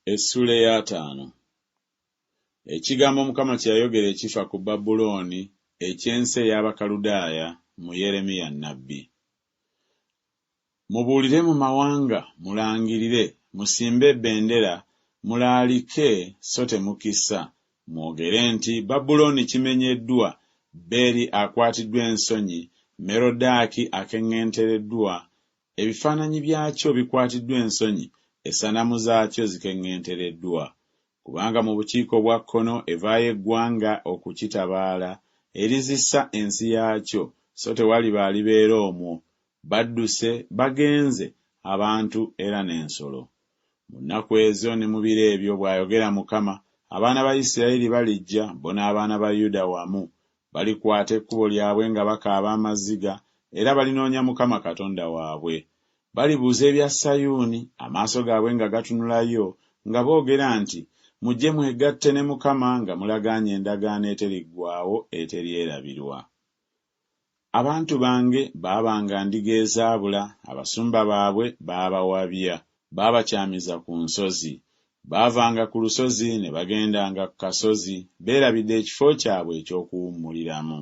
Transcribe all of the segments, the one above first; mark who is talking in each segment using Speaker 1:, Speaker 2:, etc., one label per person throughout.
Speaker 1: Essula ya 5. Ekigambo Mukama kye yayogera ekifa ku Babulooni eky'ensi ey'Abakaludaaya mu Yeremiya nnabbi. Mubuulire mu mawanga, mulangirire, musimbe ebendera, mulaalike so temukisa. Mwogere nti Babulooni kimenyeddwa, Beri akwatiddwa ensonyi, Meroddaaki akeŋŋentereddwa, ebifaananyi byakyo bikwatiddwa ensonyi, essanamu zaakyo zikeŋŋentereddwa. Kubanga mu bukiiko bwa kkono evaayo eggwanga okukitabaala, erizissa ensi yaakyo, so tewaliba alibeera omwo. Badduse, bagenze abantu era n'ensolo. Mu nnaku ezo ne mu biro ebyo bw'ayogera Mukama, abaana ba Isirayiri balijja, bo n'abaana ba Yuda wamu. Balikwata ekkubo lyabwe nga bakaaba amaziga, era balinoonya Mukama Katonda waabwe. Balibuuza ebya Sayuuni, amaaso gaabwe nga gatunulayo, nga boogera nti, mujje mwegatte ne Mukama nga mulagaanye endagaano eteriggwaawo eteryerabirwa. Abantu bange baabanga ndiga ezaabula, abasumba baabwe baabawabya, baabakyamiza ku nsozi. Baavanga ku lusozi ne bagendanga ku kasozi, beerabidde ekifo kyabwe eky'okuwummuliramu.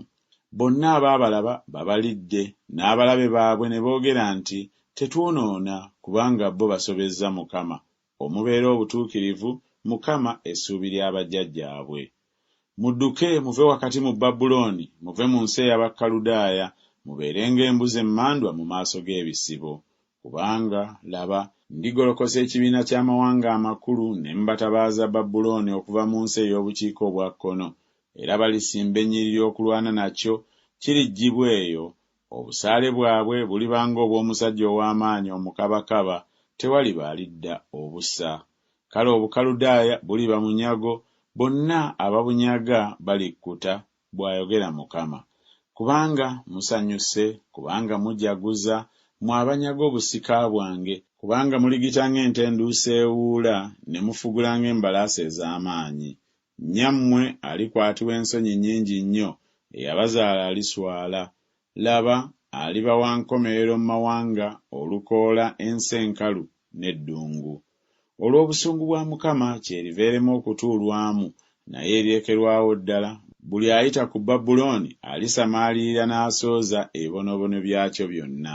Speaker 1: Bonna abaabalaba babalidde, n'abalabe baabwe ne boogera nti, tetwonoona, kubanga bo basobezza Mukama. Omubeera obutuukirivu, Mukama essuubi lya bajjajjaabwe. Mudduke muve wakati mu Babulooni, muve mu nsi ey'Abakaludaaya, mubeerenga embuzi emmandwa mu maaso g'ebisibo. Kubanga laba, ndigolokosa ekibiina ky'amawanga amakulu ne mbatabaaza Babulooni okuva mu nsi ey'obukiiko obwa kkono, era balisimba ennyiriri okulwana nakyo, kiriggyibwa eyo. Obusaale bwabwe buliba ng'obw'omusajja ow'amaanyi omukabakaba, tewaliba alidda obusa. Kale Obukaludaaya buliba munyago, bonna ababunyaga balikkuta, bw'ayogera Mukama. Kubanga musanyuse, kubanga mujaguza, mwe abanyaga obusika bwange, kubanga muligita ng'ente enduusi ewuula, ne mufugula ng'embalaasi ez'amaanyi. Nnyammwe alikwatibwa ensonyi nnyingi nnyo, eyabazaala aliswala. Laba, aliba wa nkomerero mu mawanga, olukoola, ensi enkalu n'eddungu. Olw'obusungu bwa Mukama kyeriveeremu okutuulwamu, naye eryekerwawo ddala. Buli ayita ku Babulooni alisamaalirira n'asooza ebibonobono byakyo byonna.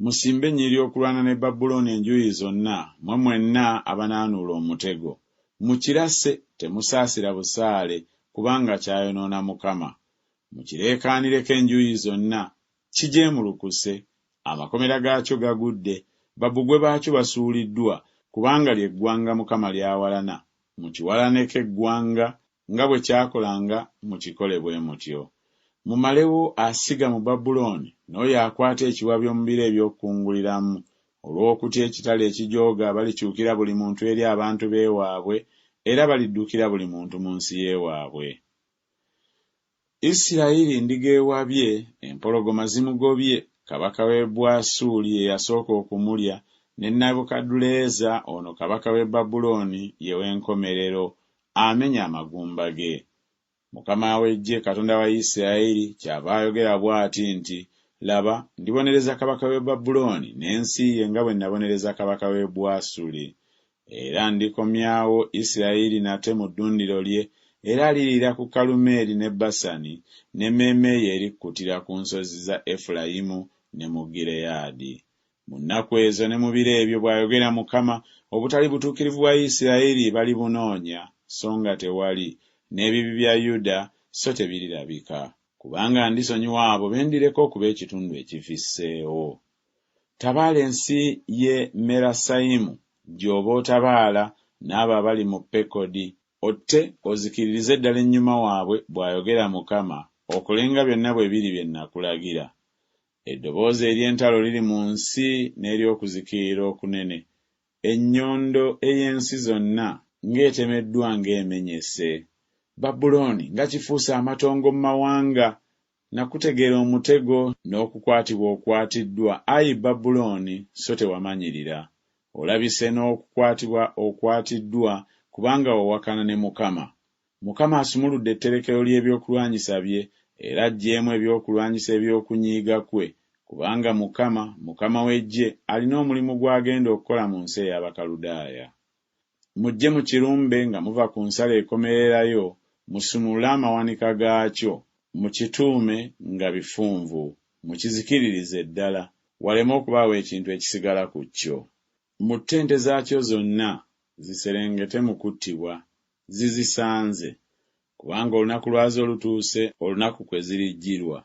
Speaker 1: Musimbe ennyiriri okulwana ne Babulooni enjuuyi zonna, mmwe mwenna abanaanuula omutego. Mukirase, temusaasira busaale, kubanga kyayonoona Mukama. Mukireekaanireko enjuuyi zonna, kijeemulukuse, amakomera gaakyo gagudde, babugwe baakyo basuuliddwa, kubanga ly'eggwanga Mukama lyawalana. Mukiwalaneko eggwanga, nga bwe kyakolanga, mukikole bwe mutyo. Mumalewo asiga mu Babulooni, n'oyo akwata ekiwabyo mu biro eby'okukunguliramu. Olw'okutya ekitala ekijooga, balikyukira buli muntu eri abantu b'ewaabwe, era baliddukira buli muntu mu nsi y'ewaabwe. Isirayiri ndiga ewabye, empologoma zimugobye, kabaka w'e Bwasuli ye yasooka okumulya, ne Nebukadduleeza ono kabaka w'e Babulooni ye w'enkomerero, amenya amagumba ge. Mukama w'eggye, Katonda wa Isirayiri, kyava ayogera bw'ati nti, laba, ndibonereza kabaka w'e Babulooni n'ensi ye nga bwe nabonereza kabaka w'e Bwasuli. Era ndikomyawo Isirayiri nate mu ddundiro lye, era aliriira ku Kalumeeri ne Basani, n'emmeeme ye erikkutira ku nsozi za Efulayimu ne mu Gireyaadi. Mu nnaku ezo ne mu biro ebyo, bw'ayogera Mukama, obutali butuukirivu bwa Isirayiri balibunoonya, so nga tewali, n'ebibi bya Yuda so tebirirabika. Kubanga ndisonyiwa abo bendireka okuba ekitundu ekifisseewo. Tabaala ensi ye Merasayimu, gy'oba otabaala n'abo abali mu Pekodi. Otte ozikiririze ddala ennyuma waabwe, bw'ayogera Mukama, okolenga byonna bwe biri bye nakulagira. Eddoboozi ery'entalo liri mu nsi n'ery'okuzikirira okunene. Ennyondo ey'ensi zonna ng'etemeddwa ng'emenyese. Babulooni nga kifuuse amatongo mu mawanga. Nakutegeera omutego n'okukwatibwa okwatiddwa, ayi Babulooni, so tewamanyirira. Olabise n'okukwatibwa okwatiddwa, kubanga wawakana ne Mukama. Mukama asumuludde etterekero ly'ebyokulwanyisa bye, era aggyeemu ebyokulwanyisa eby'okunyiiga kwe, kubanga Mukama w'eggye, alina omulimu gw'agenda okukola mu nsi ey'Abakaludaaya. Mujje mu kirumbe nga muva ku nsalo ekomererayo, musumulule amawanika gaakyo, mukituume nga bifunvu, mukizikiririze ddala, waleme okubaawo ekintu ekisigala ku kyo. Mu ttente zaakyo zonna ziserengete mu kuttibwa, zizisanze, kubanga olunaku lwazo lutuuse, olunaku kwe zirijjirwa.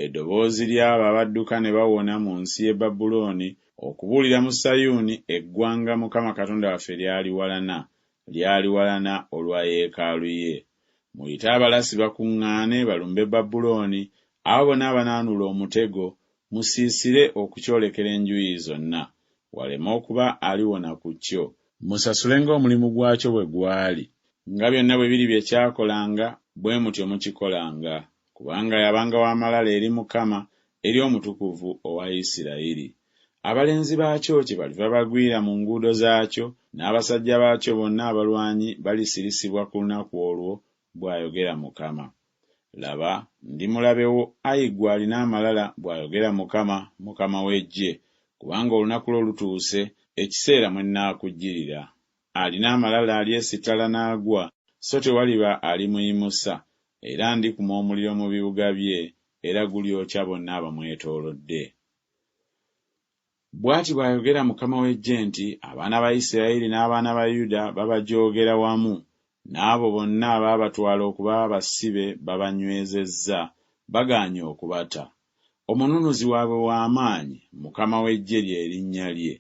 Speaker 1: Eddoboozi ly'abo abadduka ne bawona mu nsi y'e Babulooni okubuulira mu Sayuuni eggwanga Mukama Katonda waffe lyali walana olwa yeekaalu ye. Muyite abalasi bakuŋŋaane balumbe Babulooni, abo bonna abanaanuula omutego, musiisire okukyolekera enjuuyi zonna, waleme okuba aliwona ku kyo. Musasule ng'omulimu gwakyo bwe gwali, nga byonna bwe biri bye kyakolanga, bwe mutyo mukikolanga, kubanga yabanga w'amalala eri Mukama, eri Omutukuvu owa Isirayiri. Abalenzi baakyo kye baliva bagwira mu nguudo zaakyo, n'abasajja baakyo bonna abalwanyi balisirisibwa ku lunaku olwo, bw'ayogera Mukama. Laba, ndi mulabe wo, ayi ggwe alina amalala, bw'ayogera Mukama, Mukama w'eggye, kubanga olunaku lwo lutuuse, ekiseera mwe nnaakujjirira. Alina amalala alyesittala n'agwa, so tewaliba alimuyimusa, era ndikuma omuliro mu bibuga bye, era gulyokya bonna abamwetoolodde. Bw'ati bw'ayogera Mukama w'eggye nti, abaana ba Isirayiri n'abaana ba Yuda babajoogera wamu, n'abo bonna abaabatwala okuba abasibe babanywezezza, bagaanye okubata. Omununuzi waabwe w'amaanyi, Mukama w'eggye lye linnya lye.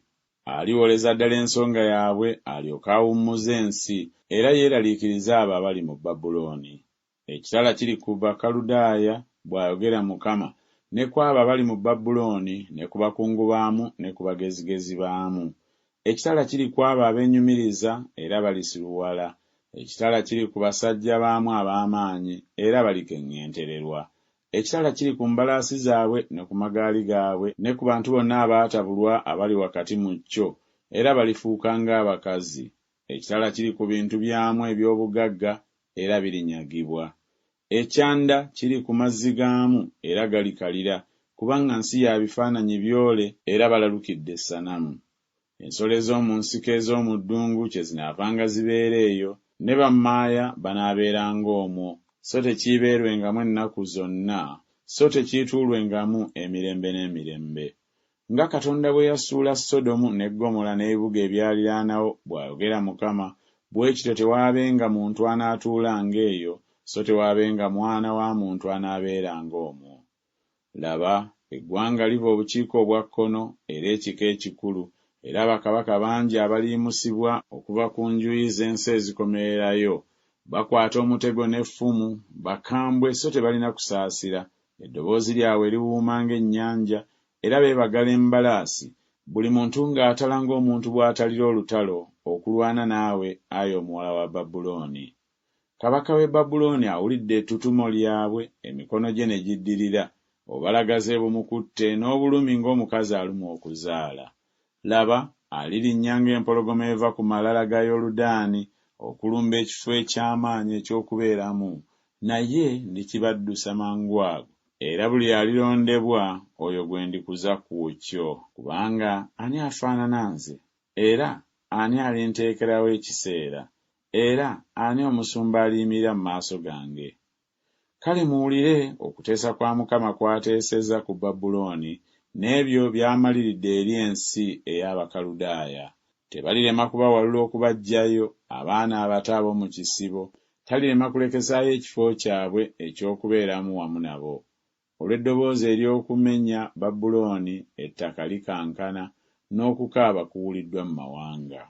Speaker 1: Aliwoleza ddala ensonga yaabwe, alyoke awummuze ensi, era yeeraliikirize abo abali mu Babulooni. Ekitala kiri ku Bakaludaaya, bw'ayogera Mukama, ne ku abo abali mu Babulooni, ne ku bakungu baamu, ne ku bagezigezi baamu. Ekitala kiri ku abo abeenyumiriza, era balisiruwala. Ekitala kiri ku basajja baamu ab'amaanyi, era balikeŋŋentererwa. Ekitala kiri ku mbalaasi zaabwe, ne ku magaali gaabwe, ne ku bantu bonna abaatabulwa abali wakati mu kyo, era balifuuka ng'abakazi. Ekitala kiri ku bintu byamu eby'obugagga, era birinyagibwa. Ekyanda kiri ku mazzi gaamu, era galikalira, kubanga nsi ya bifaananyi byole, era balalukidde essanamu. Ensolo ez'omu nsiko ez'omu ddungu kye zinaavanga zibeera eyo, ne bammaaya banaabeeranga omwo, so tekiibeerwengamu ennaku zonna, so tekiituulwengamu emirembe n'emirembe. Nga Katonda bwe yasuula Sodomu ne Ggomola n'ebibuga ebyaliraanawo, bw'ayogera Mukama, bwe kityo tewaabenga muntu anaatuulanga eyo, so tewaabenga mwana wa muntu anaabeeranga omwo. Laba, eggwanga liva obukiika obwa kkono, era ekika ekikulu, era bakabaka bangi abaliyimusibwa okuva ku njuyi z'ensi ezikomererayo. Bakwata omutego n'effumu, bakambwe so tebalina kusaasira. Eddoboozi lyabwe liwuuma ng'ennyanja, era beebagala embalaasi, buli muntu ng'atala ng'omuntu bw'atalira olutalo okulwana naawe, ayi omuwala wa Babulooni. Kabaka w'e Babulooni awulidde ettutumo lyabwe, emikono gye ne giddirira, obalagaze bumukutte n'obulumi ng'omukazi alumwa okuzaala. Laba, alirinnya ng'empologoma eva ku malala ga Yoludaani okulumba ekifo eky'amaanyi eky'okubeeramu, naye ndikibaddusa mangwago, era buli alirondebwa oyo gwe ndikuza ku kyo, kubanga ani afaanana nze, era ani alinteekerawo ekiseera, era ani omusumba aliyimirira mu maaso gange. Kale muwulire okuteesa kwa Mukama kwateesezza ku Babulooni, n'ebyo by'amaliridde eri ensi ey'Abakaludaaya. Tebalirema kubawalula okubaggyayo, abaana abato ab'omu kisibo, talirema kulekesaayo ekifo kyabwe eky'okubeeramu wamu nabo. Olw'eddoboozi ery'okumenya Babulooni, ettaka likankana, n'okukaaba kuwuliddwa mu mawanga.